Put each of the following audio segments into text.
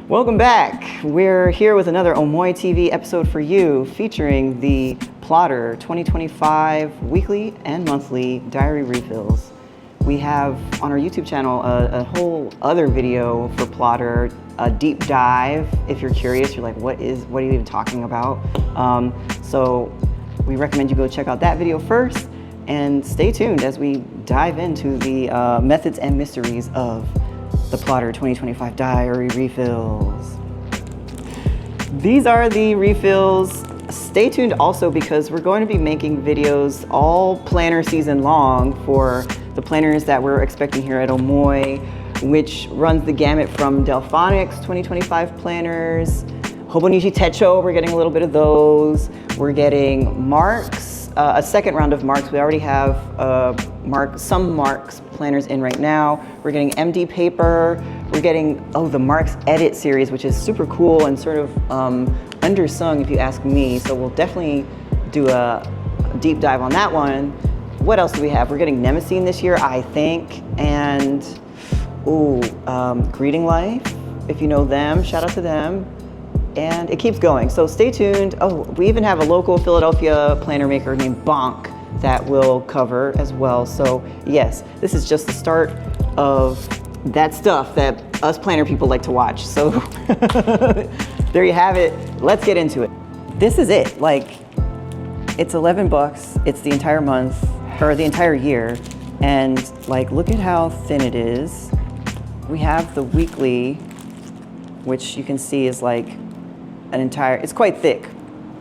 Welcome back. We're here with another Omoi TV episode for you, featuring the Plotter 2025 weekly and monthly diary refills. We have on our YouTube channel a whole other video for Plotter, a deep dive. If you're curious, you're like, what are you even talking about? So we recommend you go check out that video first and stay tuned as we dive into the methods and mysteries of the Plotter 2025 diary refills. These are the refills. Stay tuned also because we're going to be making videos all planner season long for the planners that we're expecting here at Omoi, which runs the gamut from Delphonic's 2025 planners, Hobonichi Techo, we're getting a little bit of those. We're getting Marks, a second round of Marks. We already have some Marks planners in right now. We're getting MD paper. We're getting, the Marks Edit series, which is super cool and sort of undersung if you ask me. So we'll definitely do a deep dive on that one. What else do we have? We're getting Nemesine this year, I think. And, Greeting Life, if you know them, shout out to them. And it keeps going, so stay tuned. We even have a local Philadelphia planner maker named Bonk that will cover as well. So yes, this is just the start of that stuff that us planner people like to watch. So there you have it. Let's get into it. This is it. Like, it's $11. It's the entire month or the entire year. And like, look at how thin it is. We have the weekly, which you can see is like it's quite thick.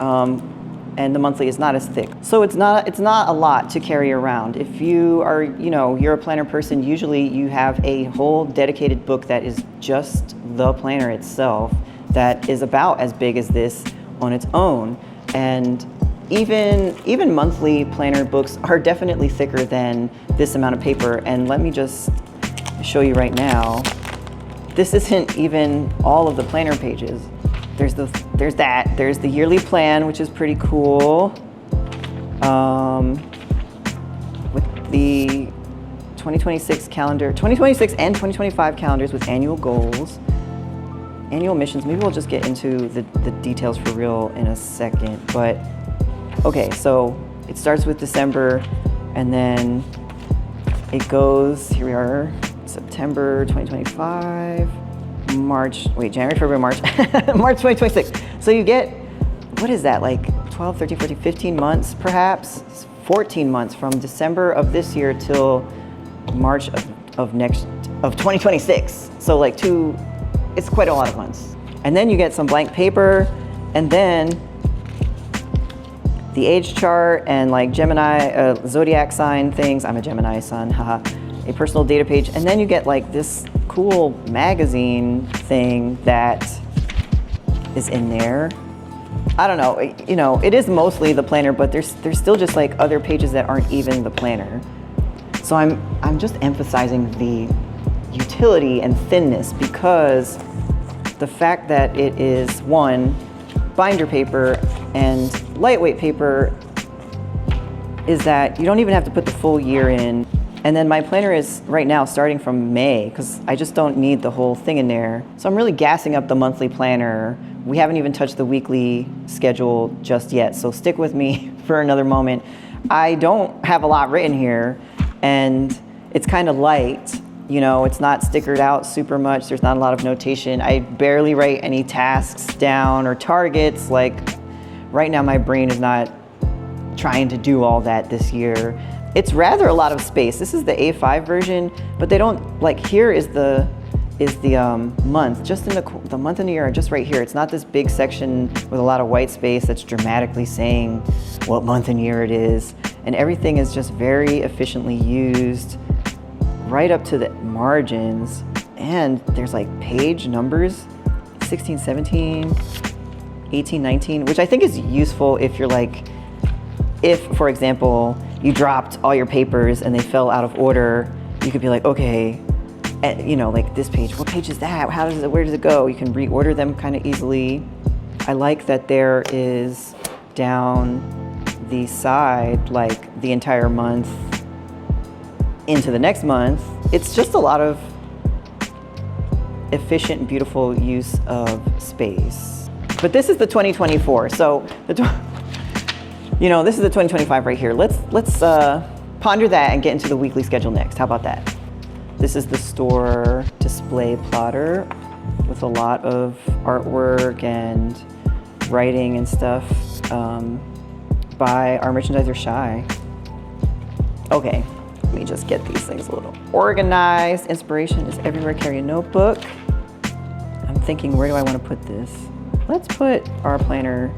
And the monthly is not as thick. So it's not a lot to carry around. If you are, you're a planner person, usually you have a whole dedicated book that is just the planner itself that is about as big as this on its own. And even monthly planner books are definitely thicker than this amount of paper. And let me just show you right now. This isn't even all of the planner pages. There's the yearly plan, which is pretty cool. With the 2026 calendar, 2026 and 2025 calendars with annual goals, annual missions. Maybe we'll just get into the details for real in a second. But okay, so it starts with December and then it goes, here we are, September 2025. January, February, March, March 2026. So you get, what is that, like 12, 13, 14, 15 months perhaps? 14 months from December of this year till March of 2026. So like it's quite a lot of months. And then you get some blank paper and then the age chart and like Gemini, zodiac sign things. I'm a Gemini sun, haha. A personal data page. And then you get like this cool magazine thing that is in there. I don't know, it is mostly the planner, but there's still just like other pages that aren't even the planner. So I'm just emphasizing the utility and thinness because the fact that it is one, binder paper and lightweight paper is that you don't even have to put the full year in. And then my planner is right now starting from May because I just don't need the whole thing in there. So I'm really gassing up the monthly planner. We haven't even touched the weekly schedule just yet. So stick with me for another moment. I don't have a lot written here and it's kind of light. It's not stickered out super much. There's not a lot of notation. I barely write any tasks down or targets. Like right now my brain is not trying to do all that this year. It's rather a lot of space. This is the A5 version, but they don't, like here is the month, just in the month and the year are just right here. It's not this big section with a lot of white space that's dramatically saying what month and year it is. And everything is just very efficiently used right up to the margins. And there's like page numbers, 16, 17, 18, 19, which I think is useful if you're like, if, for example, you dropped all your papers and they fell out of order, you could be like, okay, like this page, what page is that? Where does it go? You can reorder them kind of easily. I like that there is down the side, like the entire month into the next month. It's just a lot of efficient and beautiful use of space. But this is the 2024. So this is the 2025 right here. Let's ponder that and get into the weekly schedule next. How about that? This is the store display plotter with a lot of artwork and writing and stuff by our merchandiser Shai. Okay, let me just get these things a little organized. Inspiration is everywhere. Carry a notebook. I'm thinking, where do I want to put this? Let's put our planner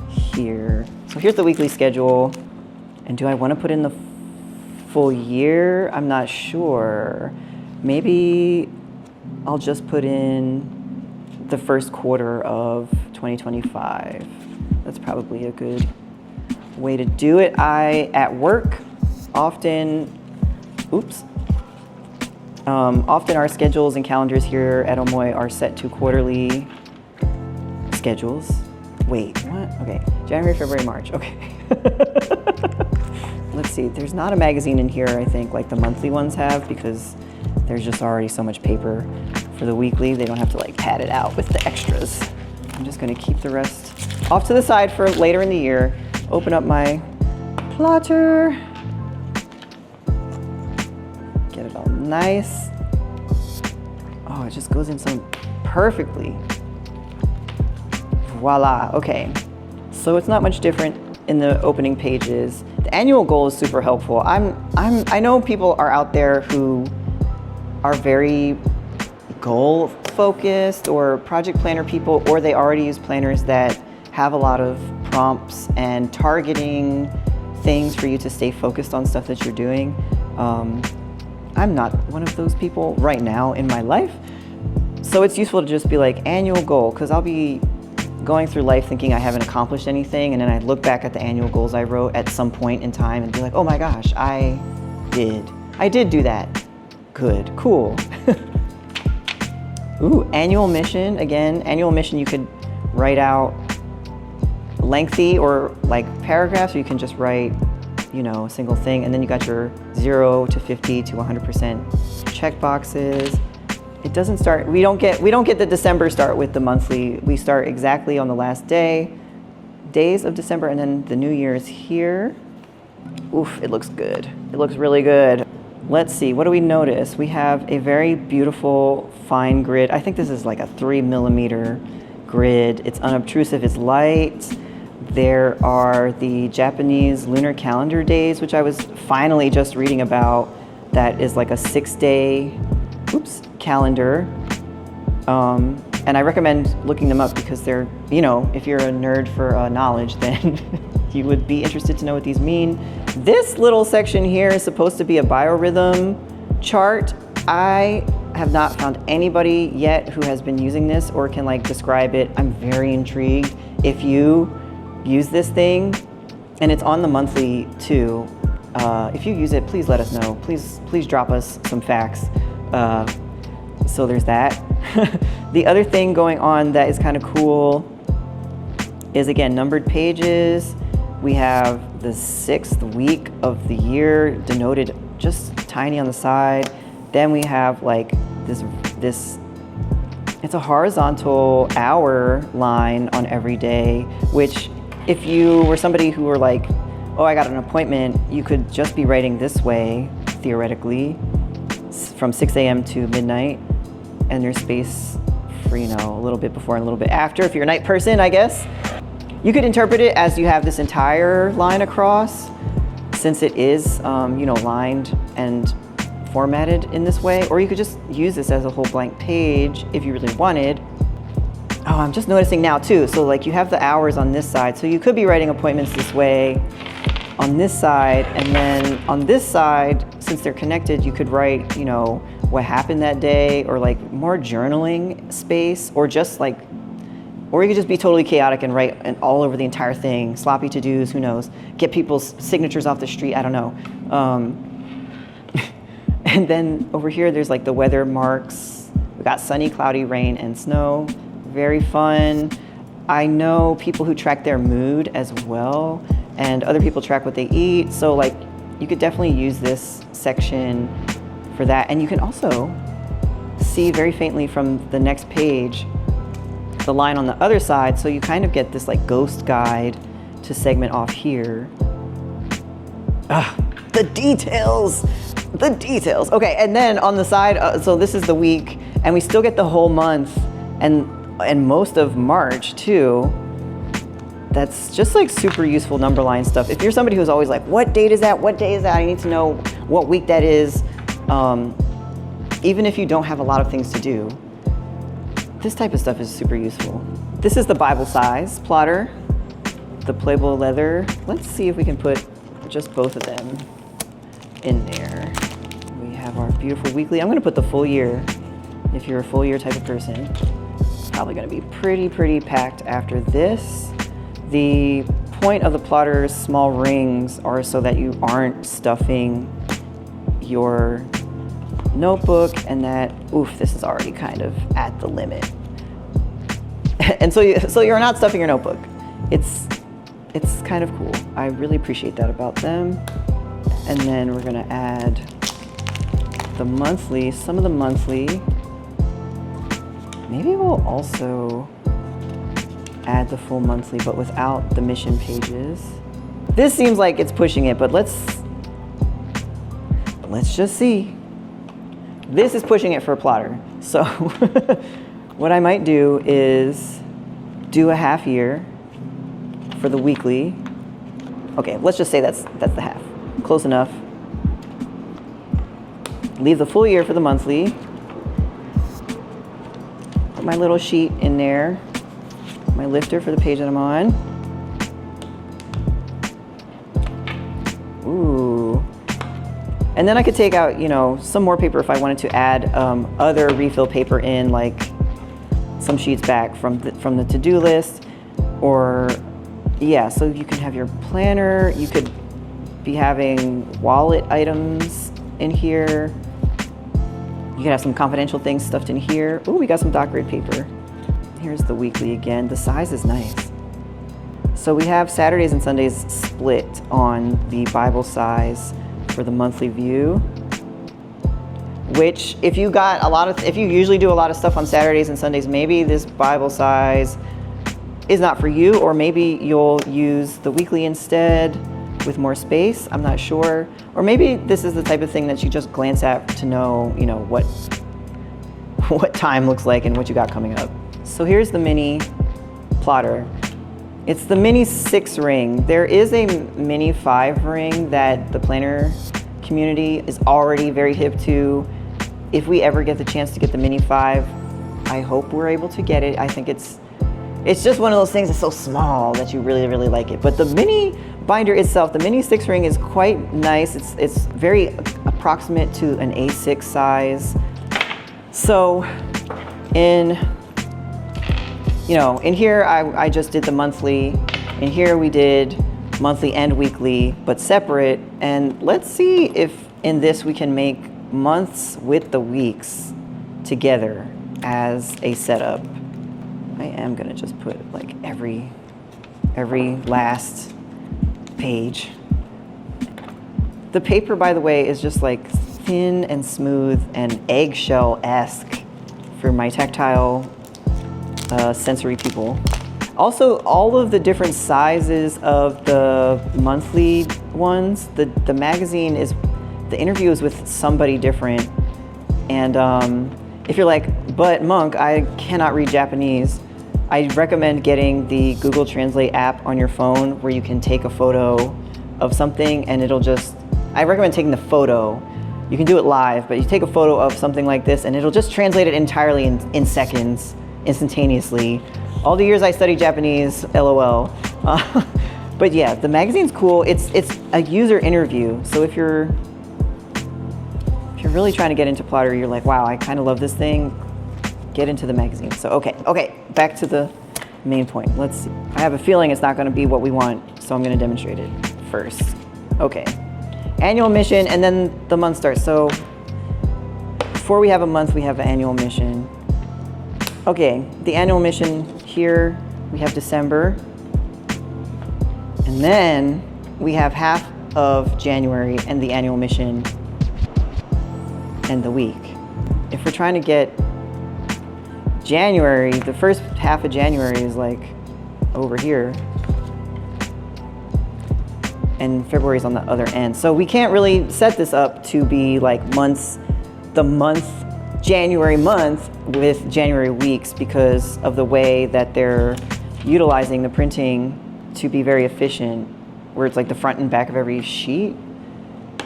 here. So here's the weekly schedule. And do I want to put in the full year? I'm not sure. Maybe I'll just put in the first quarter of 2025. That's probably a good way to do it. At work, often our schedules and calendars here at Omoi are set to quarterly schedules. Wait, what? Okay, January, February, March, okay. Let's see, there's not a magazine in here, I think, like the monthly ones have, because there's just already so much paper for the weekly. They don't have to like pad it out with the extras. I'm just gonna keep the rest off to the side for later in the year. Open up my plotter. Get it all nice. Oh, it just goes in so perfectly. Voila, okay. So it's not much different in the opening pages. The annual goal is super helpful. I know people are out there who are very goal focused or project planner people, or they already use planners that have a lot of prompts and targeting things for you to stay focused on stuff that you're doing. I'm not one of those people right now in my life. So it's useful to just be like annual goal, because I'll be going through life thinking I haven't accomplished anything, and then I look back at the annual goals I wrote at some point in time and be like, oh my gosh, I did do that. Good, cool. Ooh, annual mission. Again, annual mission, you could write out lengthy or like paragraphs, or you can just write, a single thing. And then you got your 0 to 50 to 100% check boxes. It doesn't start, we don't get the December start with the monthly. We start exactly on the last days of December, and then the new year is here. Oof, it looks good. It looks really good. Let's see, what do we notice? We have a very beautiful fine grid. I think this is like a 3mm grid. It's unobtrusive, it's light. There are the Japanese lunar calendar days, which I was finally just reading about. That is like a 6-day, calendar. And I recommend looking them up because they're, if you're a nerd for knowledge, then you would be interested to know what these mean. This little section here is supposed to be a biorhythm chart. I have not found anybody yet who has been using this or can like describe it. I'm very intrigued. If you use this thing, and it's on the monthly too, if you use it, please let us know. Please drop us some facts. So there's that. The other thing going on that is kind of cool is, again, numbered pages. We have the 6th week of the year denoted just tiny on the side. Then we have like this, it's a horizontal hour line on every day, which if you were somebody who were like, oh, I got an appointment, you could just be writing this way, theoretically, from 6 a.m. to midnight, and there's space for, a little bit before and a little bit after, if you're a night person, I guess. You could interpret it as you have this entire line across, since it is, lined and formatted in this way, or you could just use this as a whole blank page if you really wanted. Oh, I'm just noticing now too, so like you have the hours on this side, so you could be writing appointments this way on this side, and then on this side, since they're connected, you could write, what happened that day, or like more journaling space, or just like, or you could just be totally chaotic and write all over the entire thing, sloppy to-dos, who knows, get people's signatures off the street, I don't know. And then over here, there's like the weather marks. We got sunny, cloudy, rain, and snow. Very fun. I know people who track their mood as well, and other people track what they eat. So like, you could definitely use this section for that. And you can also see very faintly from the next page the line on the other side, so you kind of get this like ghost guide to segment off here. The details, the details. Okay, and then on the side, so this is the week, and we still get the whole month and most of March too. That's just like super useful number line stuff. If you're somebody who's always like, what date is that? What day is that? I need to know what week that is. Even if you don't have a lot of things to do, this type of stuff is super useful. This is the Bible size plotter, the playable leather. Let's see if we can put just both of them in there. We have our beautiful weekly. I'm gonna put the full year, if you're a full year type of person. Probably gonna be pretty packed after this. The point of the plotter's small rings are so that you aren't stuffing your notebook, and that, oof, this is already kind of at the limit. And so you're not stuffing your notebook. It's kind of cool. I really appreciate that about them. And then we're gonna add the monthly, some of the monthly. Maybe we'll also add the full monthly, but without the mission pages. This seems like it's pushing it, but let's just see. This is pushing it for a plotter. So what I might do is do a half year for the weekly. Okay, let's just say that's the half. Close enough. Leave the full year for the monthly. Put my little sheet in there. My lifter for the page that I'm on. Ooh. And then I could take out, you know, some more paper if I wanted to add other refill paper in, like some sheets back from the to-do list, or yeah, so you can have your planner. You could be having wallet items in here. You could have some confidential things stuffed in here. Ooh, we got some doc grid paper. Here's the weekly again. The size is nice. So we have Saturdays and Sundays split on the Bible size for the monthly view, which if you usually do a lot of stuff on Saturdays and Sundays, maybe this Bible size is not for you, or maybe you'll use the weekly instead with more space. I'm not sure. Or maybe this is the type of thing that you just glance at to know, you know, what time looks like and what you got coming up. So here's the mini plotter. It's the mini 6 ring. There is a mini 5 ring that the planner community is already very hip to. If we ever get the chance to get the mini 5, I hope we're able to get it. I think it's just one of those things that's so small that you really, really like it. But the mini binder itself, the mini 6 ring, is quite nice. It's very approximate to an A6 size. So in here I just did the monthly. In here we did monthly and weekly, but separate. And let's see if in this we can make months with the weeks together as a setup. I am gonna just put like every last page. The paper, by the way, is just like thin and smooth and eggshell-esque for my tactile sensory people. Also, all of the different sizes of the monthly ones, the magazine is, the interview is with somebody different. And if you're like, but Monk, I cannot read Japanese, I recommend getting the Google Translate app on your phone where you can take a photo of something and I recommend taking the photo. You can do it live, but you take a photo of something like this and it'll just translate it entirely in seconds, instantaneously. All the years I studied Japanese, LOL. But yeah, the magazine's cool. It's a user interview. So if you're really trying to get into plotter, you're like, wow, I kind of love this thing, get into the magazine. So okay, back to the main point. Let's see. I have a feeling it's not going to be what we want, so I'm going to demonstrate it first. Okay, annual mission, and then the month starts. So before we have a month, we have an annual mission. Okay, the annual mission here, we have December. And then we have half of January and the annual mission and the week. If we're trying to get January, the first half of January is like over here. And February is on the other end. So we can't really set this up to be like January month with January weeks because of the way that they're utilizing the printing to be very efficient, where it's like the front and back of every sheet.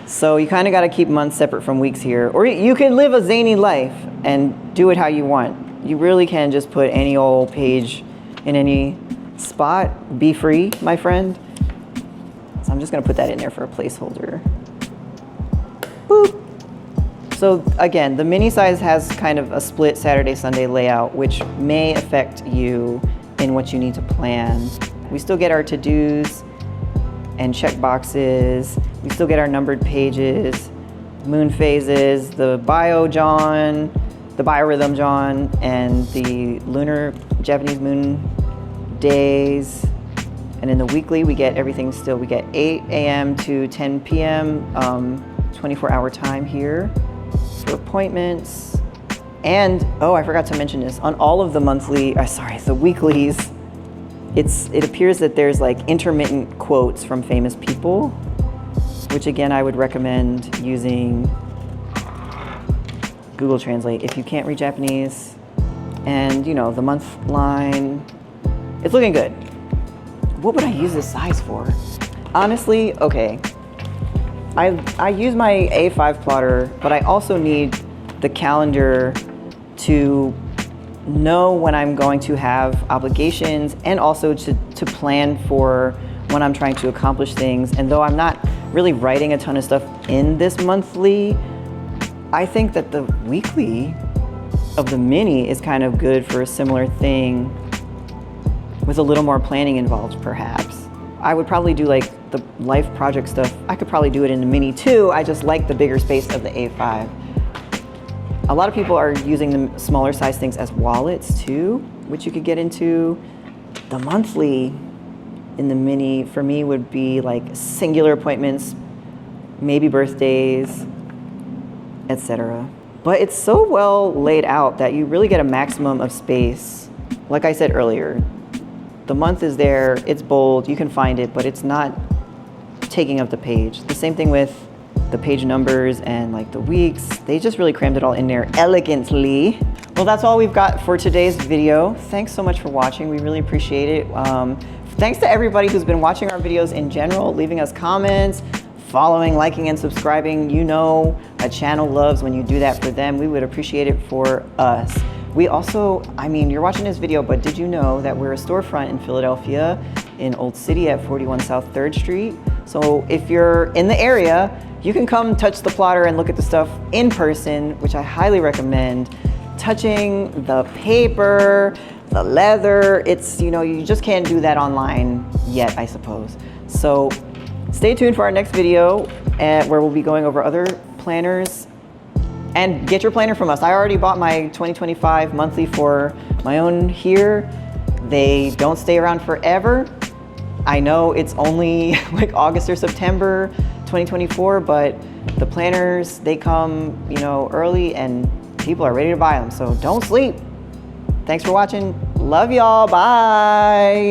So you kind of got to keep months separate from weeks here. Or you can live a zany life and do it how you want. You really can just put any old page in any spot. Be free, my friend. So I'm just going to put that in there for a placeholder. Boop. So again, the mini size has kind of a split Saturday, Sunday layout, which may affect you in what you need to plan. We still get our to-dos and check boxes. We still get our numbered pages, moon phases, the biorhythm John, and the lunar Japanese moon days. And in the weekly, we get everything still. We get 8 a.m. to 10 p.m., 24-hour time here for appointments. And, oh, I forgot to mention this. On all of the the weeklies, it appears that there's like intermittent quotes from famous people, which again, I would recommend using Google Translate if you can't read Japanese. And you know, the month line, it's looking good. What would I use this size for? Honestly, okay. I use my A5 plotter, but I also need the calendar to know when I'm going to have obligations and also to plan for when I'm trying to accomplish things. And though I'm not really writing a ton of stuff in this monthly, I think that the weekly of the mini is kind of good for a similar thing with a little more planning involved, perhaps. I would probably do like the life project stuff. I could probably do it in the mini too. I just like the bigger space of the A5. A lot of people are using the smaller size things as wallets too, which you could get into. The monthly in the mini for me would be like singular appointments, maybe birthdays, etc. But it's so well laid out that you really get a maximum of space. Like I said earlier, the month is there, it's bold, you can find it, but it's not taking up the page. The same thing with the page numbers and like the weeks. They just really crammed it all in there elegantly. Well, that's all we've got for today's video. Thanks so much for watching. We really appreciate it. Thanks to everybody who's been watching our videos in general, leaving us comments, following, liking, and subscribing. You know a channel loves when you do that for them. We would appreciate it for us. We also, I mean, you're watching this video, but did you know that we're a storefront in Philadelphia in Old City at 41 South 3rd Street? So if you're in the area, you can come touch the plotter and look at the stuff in person, which I highly recommend. Touching the paper, the leather, it's, you know, you just can't do that online yet, I suppose. So stay tuned for our next video where we'll be going over other planners. And get your planner from us. I already bought my 2025 monthly for my own here. They don't stay around forever. I know it's only like August or September 2024, but the planners, they come, you know, early and people are ready to buy them. So don't sleep. Thanks for watching. Love y'all. Bye.